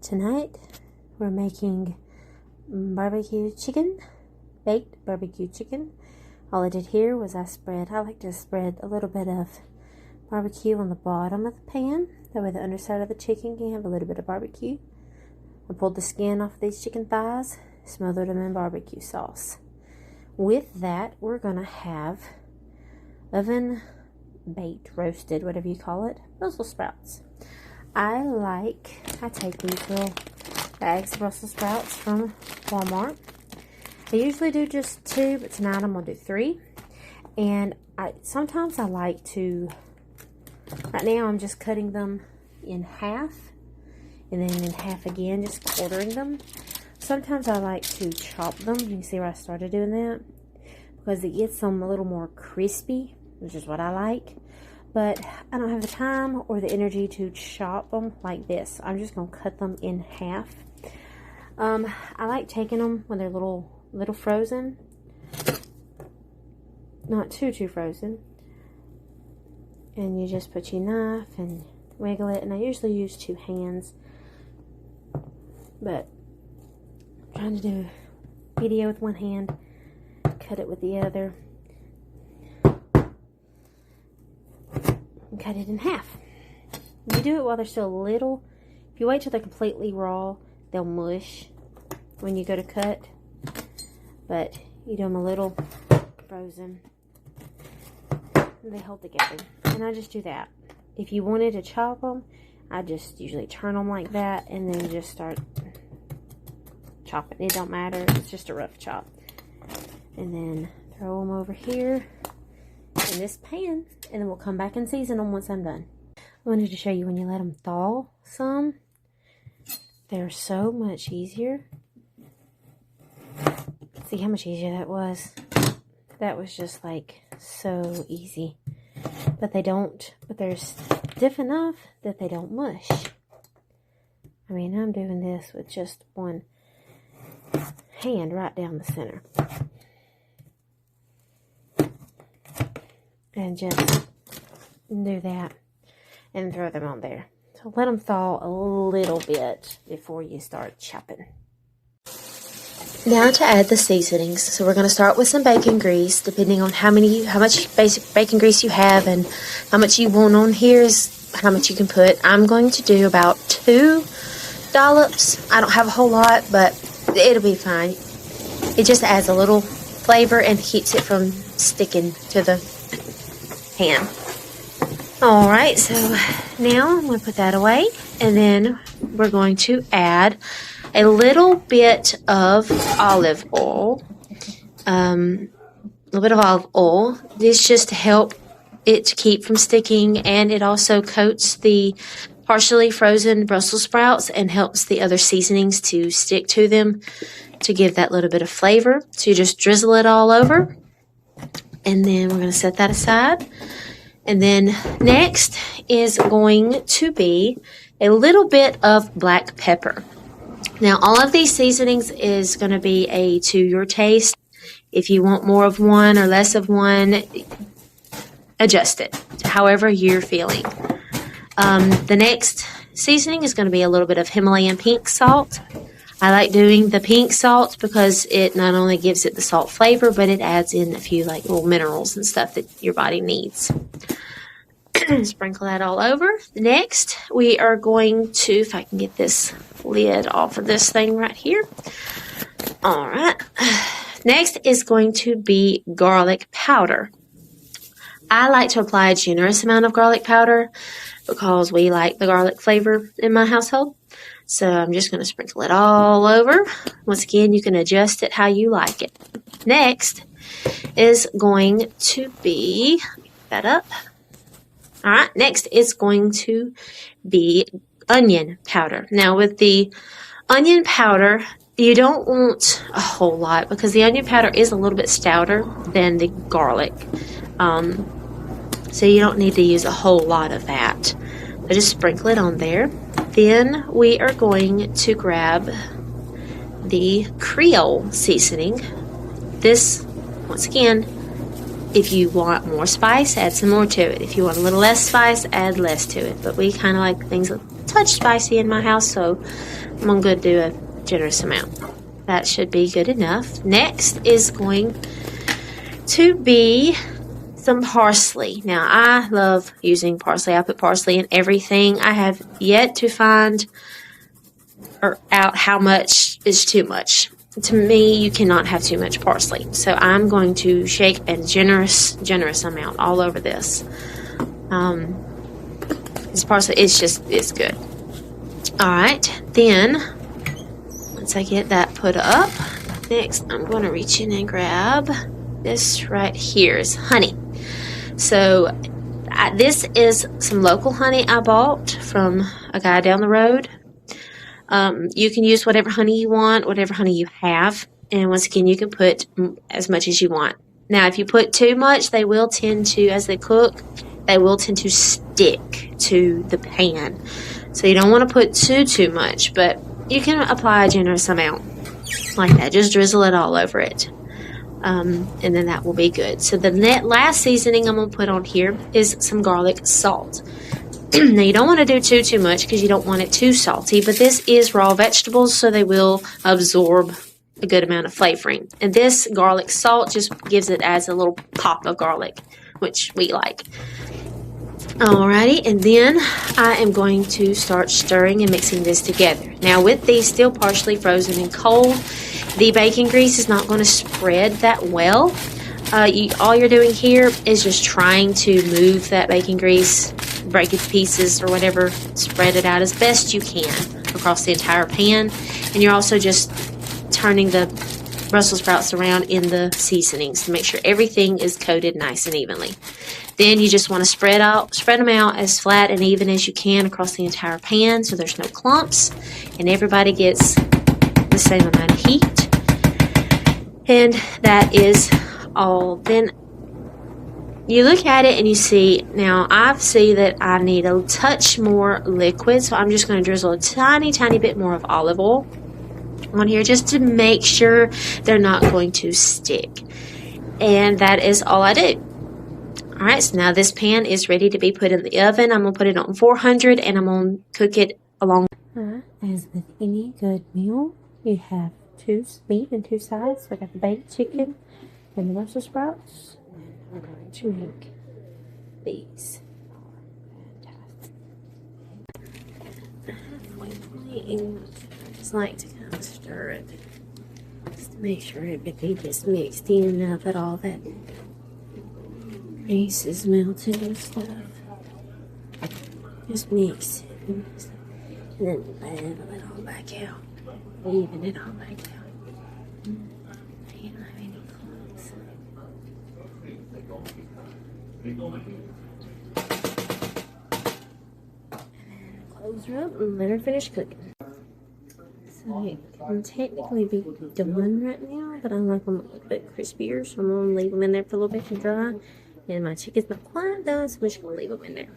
Tonight we're making barbecue chicken, baked barbecue chicken. All I did here was I like to spread a little bit of barbecue on the bottom of the pan. That way the underside of the chicken can have a little bit of barbecue. I pulled the skin off these chicken thighs, smothered them in barbecue sauce. With that, we're going to have oven baked, roasted, whatever you call it, Brussels sprouts. I take these little bags of Brussels sprouts from Walmart. I usually do just 2, but tonight I'm going to do 3. And sometimes I like to, right now I'm just cutting them in half, and then in half again, just quartering them. Sometimes I like to chop them. You can see where I started doing that, because it gets them a little more crispy, which is what I like. But I don't have the time or the energy to chop them like this. I'm just going to cut them in half. I like taking them when they're little frozen. Not too frozen. And you just put your knife and wiggle it. And I usually use 2 hands. But I'm trying to do a video with one hand. Cut it with the other. And cut it in half. You do it while they're still little. If you wait till they're completely raw, they'll mush when you go to cut. But you do them a little frozen, and they hold together. And I just do that. If you wanted to chop them, I just usually turn them like that and then just start chopping. It don't matter. It's just a rough chop. And then throw them over here in this pan, and then we'll come back and season them once I'm done. I wanted to show you when you let them thaw some, they're so much easier. See how much easier that was? That was just like so easy. But they're stiff enough that they don't mush. I mean, I'm doing this with just one hand right down the center. And just do that and throw them on there. So let them thaw a little bit before you start chopping. Now to add the seasonings. So we're going to start with some bacon grease, depending on how much basic bacon grease you have and how much you want on here is how much you can put. I'm going to do about 2 dollops. I don't have a whole lot, but it'll be fine. It just adds a little flavor and keeps it from sticking to the pan. Alright, so now I'm going to put that away, and then we're going to add a little bit of olive oil. This just to help it to keep from sticking, and it also coats the partially frozen Brussels sprouts and helps the other seasonings to stick to them to give that little bit of flavor. So you just drizzle it all over, and then we're going to set that aside. And then next is going to be a little bit of black pepper. Now, all of these seasonings is going to be to your taste. If you want more of one or less of one, adjust it however you're feeling. The next seasoning is going to be a little bit of Himalayan pink salt. I like doing the pink salt because it not only gives it the salt flavor, but it adds in a few like little minerals and stuff that your body needs. Sprinkle that all over. Next, we are going to, if I can get this lid off of this thing right here. All right. Next is going to be garlic powder. I like to apply a generous amount of garlic powder because we like the garlic flavor in my household. So I'm just going to sprinkle it all over. Once again, you can adjust it how you like it. Next is going to be, let me pick that up. All right, next is going to be onion powder. Now with the onion powder, you don't want a whole lot because the onion powder is a little bit stouter than the garlic. So you don't need to use a whole lot of that. So just sprinkle it on there. Then we are going to grab the Creole seasoning. This, once again, if you want more spice, add some more to it. If you want a little less spice, add less to it. But we kind of like things touch spicy in my house, so I'm going to do a generous amount. That should be good enough. Next is going to be some parsley. Now, I love using parsley. I put parsley in everything. I have yet to find out how much is too much. To me, you cannot have too much parsley. So I'm going to shake a generous amount all over this. This parsley, it's good. All right, then once I get that put up, next I'm going to reach in and grab this right here is honey. So this is some local honey I bought from a guy down the road. You can use whatever honey you want, whatever honey you have. And once again, you can put as much as you want. Now, if you put too much, they will tend to, as they cook, they will tend to stick to the pan. So you don't want to put too much, but you can apply a generous amount like that. Just drizzle it all over it. And then that will be good. So the last seasoning I'm going to put on here is some garlic salt. Now, you don't want to do too much because you don't want it too salty, but this is raw vegetables, so they will absorb a good amount of flavoring. And this garlic salt just adds a little pop of garlic, which we like. Alrighty, and then I am going to start stirring and mixing this together. Now, with these still partially frozen and cold, the bacon grease is not going to spread that well. All you're doing here is just trying to move that bacon grease, break it to pieces or whatever, spread it out as best you can across the entire pan. And you're also just turning the Brussels sprouts around in the seasonings to make sure everything is coated nice and evenly. Then you just want to spread them out as flat and even as you can across the entire pan so there's no clumps and everybody gets the same amount of heat. And that is all. Then you look at it and you see, now I see that I need a touch more liquid, so I'm just going to drizzle a tiny bit more of olive oil on here just to make sure they're not going to stick. And that is all I do. Alright, so now this pan is ready to be put in the oven. I'm going to put it on 400 and I'm going to cook it along. As with any good meal, you have two meat and two sides. So I got the baked chicken and the Brussels sprouts. And we're going to make these. I just like to kind of stir it just to make sure everything gets mixed in now that all that grease is melted and stuff. Just mix it and then level it all back out. Even it all back out. You don't have any clumps. And then close her up and let her finish cooking. So it can technically be done right now, but I like them a little bit crispier, so I'm going to leave them in there for a little bit to dry. And my chicken's not quite done, so we're just going to leave them in there.